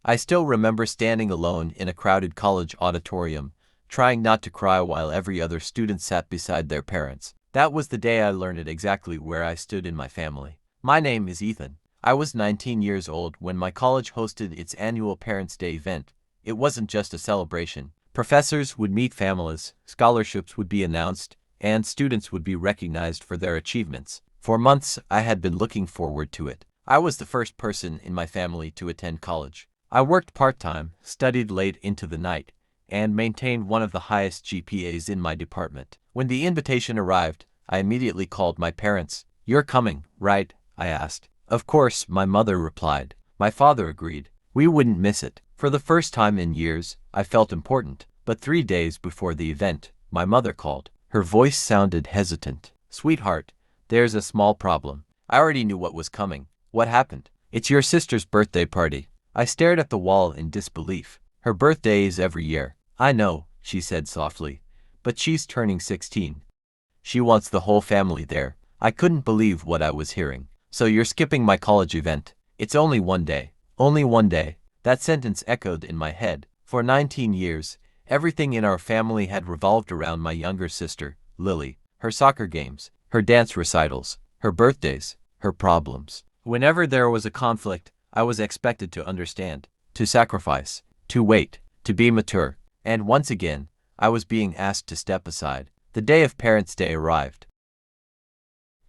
I still remember standing alone in a crowded college auditorium, trying not to cry while every other student sat beside their parents. That was the day I learned exactly where I stood in my family. My name is Ethan. I was 19 years old when my college hosted its annual Parents' Day event. It wasn't just a celebration. Professors would meet families, scholarships would be announced, and students would be recognized for their achievements. For months, I had been looking forward to it. I was the first person in my family to attend college. I worked part-time, studied late into the night, and maintained one of the highest GPAs in my department. When the invitation arrived, I immediately called my parents. "You're coming, right?" I asked. "Of course," my mother replied. My father agreed. We wouldn't miss it. For the first time in years, I felt important. But 3 days before the event, my mother called. Her voice sounded hesitant. "Sweetheart, there's a small problem." I already knew what was coming. "What happened?" "It's your sister's birthday party." I stared at the wall in disbelief. "Her birthday is every year." "I know," she said softly, "but she's turning 16. She wants the whole family there." I couldn't believe what I was hearing. "So you're skipping my college event?" "It's only one day." "Only one day." That sentence echoed in my head. For 19 years, everything in our family had revolved around my younger sister, Lily, her soccer games, her dance recitals, her birthdays, her problems. Whenever there was a conflict, I was expected to understand, to sacrifice, to wait, to be mature. And once again, I was being asked to step aside. The day of Parents' Day arrived.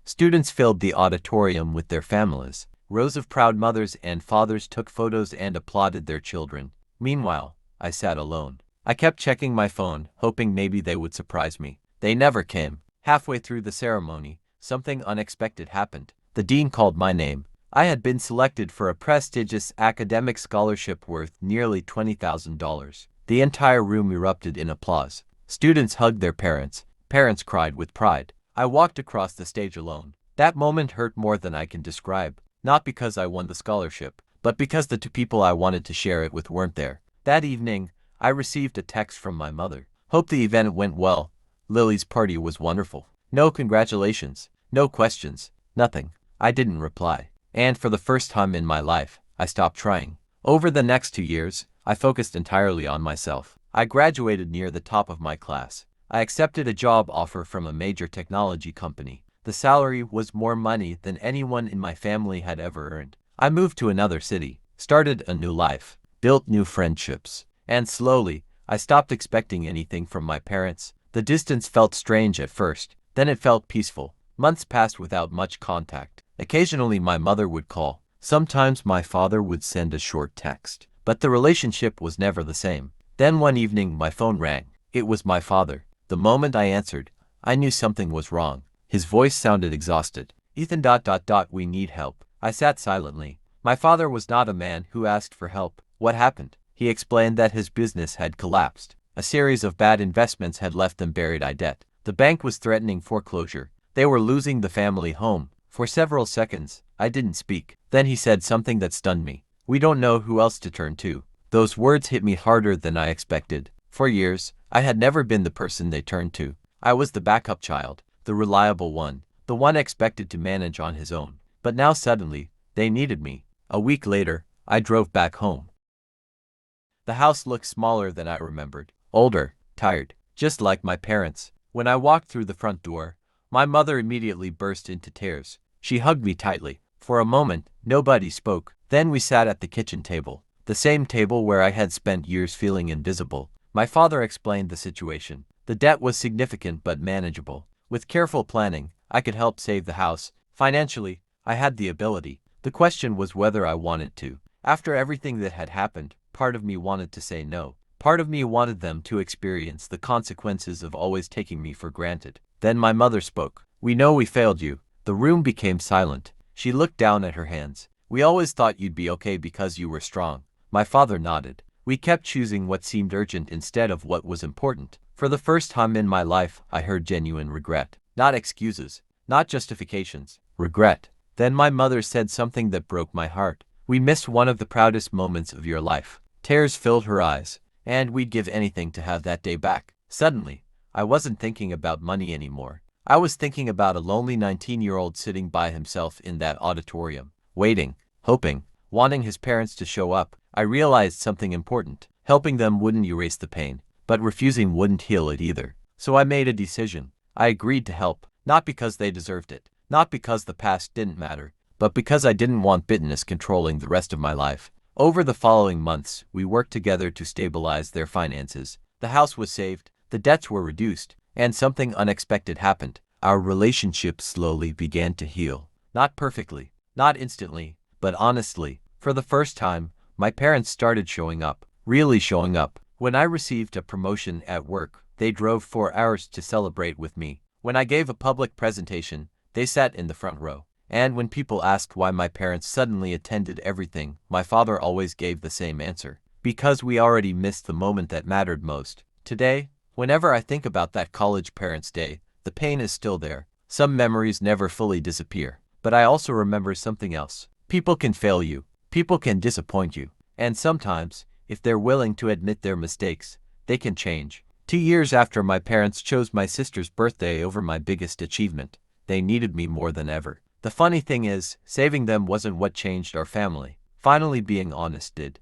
Students filled the auditorium with their families. Rows of proud mothers and fathers took photos and applauded their children. Meanwhile, I sat alone. I kept checking my phone, hoping maybe they would surprise me. They never came. Halfway through the ceremony, something unexpected happened. The dean called my name. I had been selected for a prestigious academic scholarship worth nearly $20,000. The entire room erupted in applause. Students hugged their parents. Parents cried with pride. I walked across the stage alone. That moment hurt more than I can describe. Not because I won the scholarship, but because the two people I wanted to share it with weren't there. That evening, I received a text from my mother. "Hope the event went well. Lily's party was wonderful." No congratulations, no questions, nothing. I didn't reply. And for the first time in my life, I stopped trying. Over the next 2 years, I focused entirely on myself. I graduated near the top of my class. I accepted a job offer from a major technology company. The salary was more money than anyone in my family had ever earned. I moved to another city, started a new life, built new friendships, and slowly, I stopped expecting anything from my parents. The distance felt strange at first, then it felt peaceful. Months passed without much contact. Occasionally my mother would call. Sometimes my father would send a short text. But the relationship was never the same. Then one evening my phone rang. It was my father. The moment I answered, I knew something was wrong. His voice sounded exhausted. "Ethan, we need help." I sat silently. My father was not a man who asked for help. "What happened?" He explained that his business had collapsed. A series of bad investments had left them buried in debt. The bank was threatening foreclosure. They were losing the family home. For several seconds, I didn't speak. Then he said something that stunned me. "We don't know who else to turn to." Those words hit me harder than I expected. For years, I had never been the person they turned to. I was the backup child, the reliable one, the one expected to manage on his own. But now suddenly, they needed me. A week later, I drove back home. The house looked smaller than I remembered. Older, tired, just like my parents. When I walked through the front door, my mother immediately burst into tears. She hugged me tightly. For a moment, nobody spoke. Then we sat at the kitchen table, the same table where I had spent years feeling invisible. My father explained the situation. The debt was significant but manageable. With careful planning, I could help save the house. Financially, I had the ability. The question was whether I wanted to. After everything that had happened, part of me wanted to say no. Part of me wanted them to experience the consequences of always taking me for granted. Then my mother spoke. "We know we failed you." The room became silent. She looked down at her hands. "We always thought you'd be okay because you were strong." My father nodded. We kept choosing what seemed urgent instead of what was important. For the first time in my life, I heard genuine regret. Not excuses, not justifications. Regret. Then my mother said something that broke my heart. "We missed one of the proudest moments of your life." Tears filled her eyes, and we'd give anything to have that day back. Suddenly, I wasn't thinking about money anymore. I was thinking about a lonely 19-year-old sitting by himself in that auditorium, waiting, hoping, wanting his parents to show up. I realized something important. Helping them wouldn't erase the pain, but refusing wouldn't heal it either. So I made a decision. I agreed to help, not because they deserved it, not because the past didn't matter, but because I didn't want bitterness controlling the rest of my life. Over the following months, we worked together to stabilize their finances. The house was saved, the debts were reduced, and something unexpected happened. Our relationship slowly began to heal. Not perfectly, not instantly, but honestly. For the first time, my parents started showing up, really showing up. When I received a promotion at work, they drove 4 hours to celebrate with me. When I gave a public presentation, they sat in the front row. And when people asked why my parents suddenly attended everything, my father always gave the same answer. Because we already missed the moment that mattered most. Today, whenever I think about that college parents' day, the pain is still there. Some memories never fully disappear. But I also remember something else. People can fail you. People can disappoint you. And sometimes, if they're willing to admit their mistakes, they can change. 2 years after my parents chose my sister's birthday over my biggest achievement, they needed me more than ever. The funny thing is, saving them wasn't what changed our family. Finally being honest did.